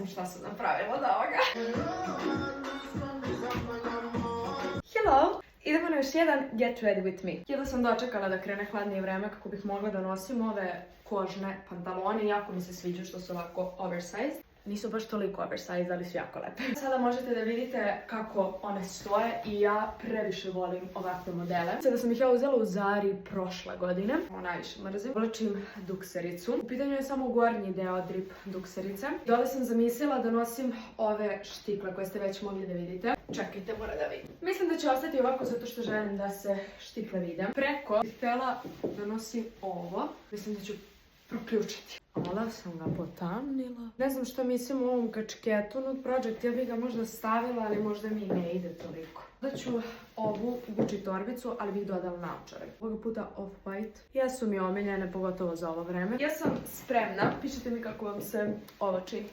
znam šta sam napravila od ovoga. Hello! Idemo na još jedan Get Ready With Me. Jedva sam dočekala da krene hladnije vreme kako bih mogla da nosim ove kožne pantalone. Jako mi se sviđa što su ovako oversized. Nisu baš toliko oversized, ali su jako lepe. Sada možete da vidite kako one stoje i ja previše volim ovakve modele. Sada sam ih ja uzela u Zari prošle godine. Ovo najviše mrzim. Oblačim duksericu. U pitanju je samo gornji deo drip dukserice. Dole sam zamislila da nosim ove štikle koje ste već mogli da vidite. Čekajte, mora da vidim. Mislim da će ostati ovako zato što želim da se štikle vide. Preko bih htjela da nosim ovo. Mislim da ću proključiti. Ola sam ga potamnila. Ne znam što mislim o ovom kačketu Nude Project. Ja bih ga možda stavila, ali možda mi ne ide toliko. Da ću ovu Gucci torbicu, ali bih dodala naočare. Ovoga puta off-white. Jesu mi omiljene, pogotovo za ovo vreme. Ja sam spremna. Pišite mi kako vam se ovo čini.